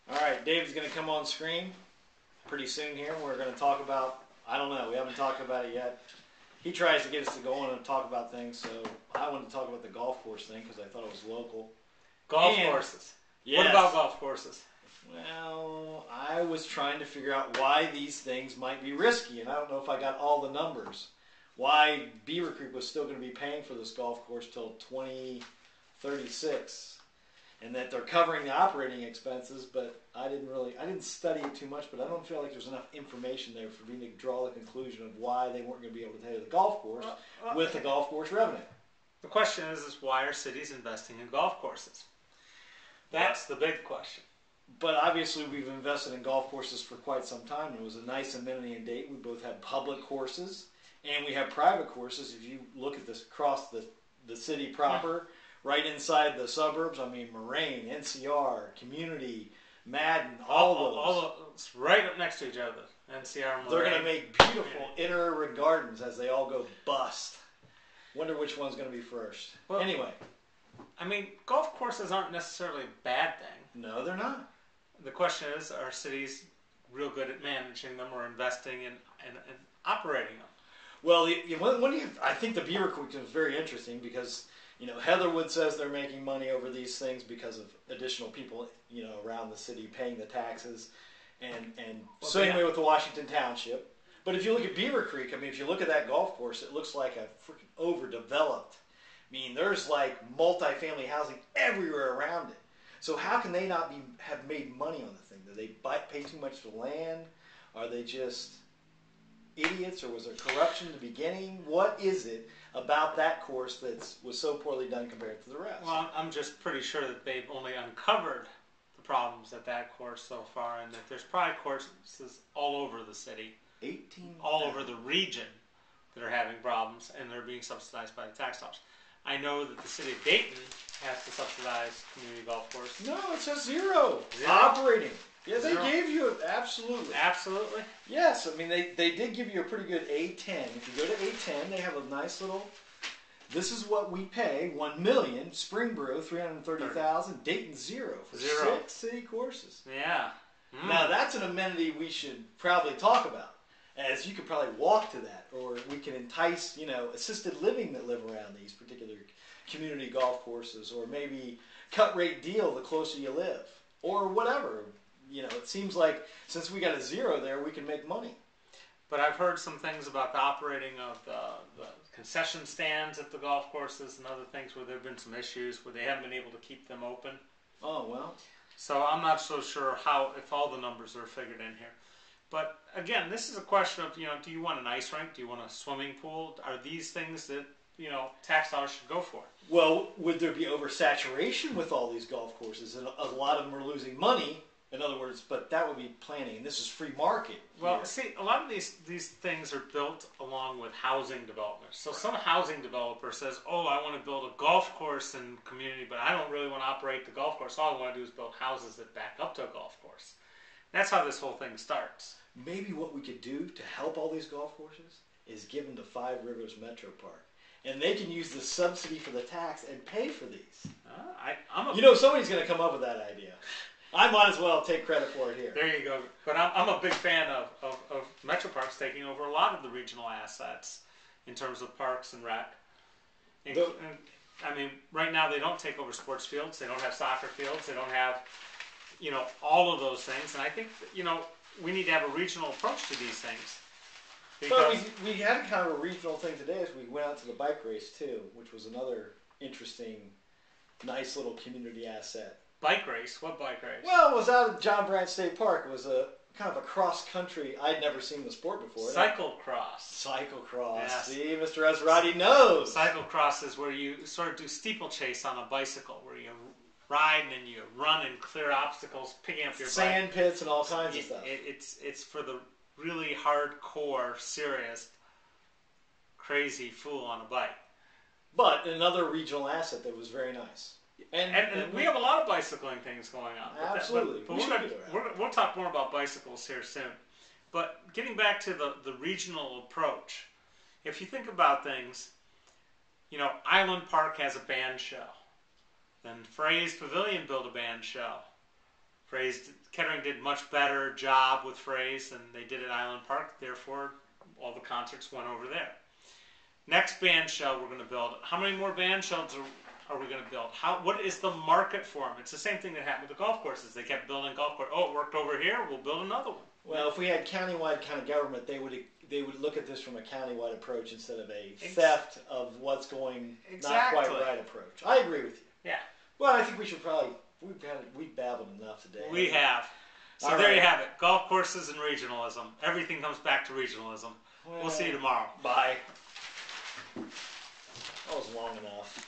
All right, Dave's going to come on screen pretty soon here. We're going to talk about, I don't know, we haven't talked about it yet. He tries to get us to go on and talk about things, so I wanted to talk about the golf course thing because I thought it was local. Golf courses. Yes. What about golf courses? Well, I was trying to figure out why these things might be risky, and I don't know if I got all the numbers. Why Beaver Creek was still going to be paying for this golf course till 2036. And that they're covering the operating expenses, but I didn't study it too much, but I don't feel like there's enough information there for me to draw the conclusion of why they weren't going to be able to pay the golf course with the golf course revenue. The question is why are cities investing in golf courses? That's the big question. But obviously we've invested in golf courses for quite some time. It was a nice amenity in Dayton. We both have public courses and we have private courses. If you look at this across the city proper, right inside the suburbs, I mean, Moraine, NCR, Community, Madden, all those. Right up next to each other. NCR, Moraine. They're going to make beautiful inner gardens as they all go bust. Wonder which one's going to be first. Well, anyway. I mean, golf courses aren't necessarily a bad thing. No, they're not. The question is, are cities real good at managing them or investing in operating them? Well, I think the Beaver Creek is very interesting because Heatherwood says they're making money over these things because of additional people, around the city paying the taxes, and same way with the Washington Township. But if you look at Beaver Creek, I mean, if you look at that golf course, it looks like a freaking overdeveloped. I mean, there's like multifamily housing everywhere around it. So how can they not have made money on the thing? Do they pay too much for land? Are they just idiots, or was there corruption in the beginning? What is it about that course that was so poorly done compared to the rest? Well, I'm just pretty sure that they've only uncovered the problems at that course so far, and that there's probably courses all over the city, all over the region, that are having problems, and they're being subsidized by the tax dollars. I know that the city of Dayton has to subsidize community golf course. No, it says zero. Operating. Yeah, they Zero. gave you absolutely. Absolutely? Yes, I mean, they did give you a pretty good A10. If you go to A10, they have a nice little, this is what we pay, $1 million, Springboro, $330,000, Dayton zero for 6 city courses. Yeah. Now, that's an amenity we should probably talk about, as you could probably walk to that, or we can entice, assisted living that live around these particular community golf courses, or maybe cut rate deal the closer you live, or whatever. It seems like since we got a zero there, we can make money. But I've heard some things about the operating of the concession stands at the golf courses and other things where there have been some issues where they haven't been able to keep them open. Oh, well. So I'm not so sure if all the numbers are figured in here. But again, this is a question of, do you want an ice rink? Do you want a swimming pool? Are these things that, tax dollars should go for? Well, would there be oversaturation with all these golf courses? And a lot of them are losing money. In other words, but that would be planning, and this is free market here. Well, see, a lot of these things are built along with housing development. So some housing developer says, oh, I want to build a golf course and community, but I don't really want to operate the golf course. All I want to do is build houses that back up to a golf course. That's how this whole thing starts. Maybe what we could do to help all these golf courses is give them to Five Rivers Metro Park. And they can use the subsidy for the tax and pay for these. Somebody's going to come up with that idea. I might as well take credit for it here. There you go. But I'm a big fan of Metro Parks taking over a lot of the regional assets in terms of parks and rec. I mean, right now they don't take over sports fields. They don't have soccer fields. They don't have, all of those things. And I think, we need to have a regional approach to these things. But we had kind of a regional thing today as we went out to the bike race too, which was another interesting, nice little community asset. Bike race? What bike race? Well, it was out at John Branch State Park. It was a kind of a cross-country. I'd never seen the sport before. Cyclocross. Cyclocross. Yes. See, Mr. Esrati knows. Cyclocross is where you sort of do steeplechase on a bicycle, where you ride and you run and clear obstacles, picking up your sand pits and all kinds of stuff. It's for the really hardcore, serious, crazy fool on a bike. But another regional asset that was very nice. And we have a lot of bicycling things going on. Absolutely. But we'll talk more about bicycles here soon. But getting back to the regional approach, if you think about things, Island Park has a band show. Then Frey's Pavilion built a band show. Kettering did much better job with Fraze than they did at Island Park. Therefore, all the concerts went over there. Next band shell we're going to build. How many more band shells are we going to build? What is the market for them? It's the same thing that happened with the golf courses. They kept building golf courses. Oh, it worked over here. We'll build another one. Well, if we had countywide kind of government, they would look at this from a countywide approach instead of a theft of what's going not quite right approach. I agree with you. Yeah. Well, I think we should probably we've babbled enough today. We have. So all there right. you have it. Golf courses and regionalism. Everything comes back to regionalism. We'll see you tomorrow. Bye. That was long enough.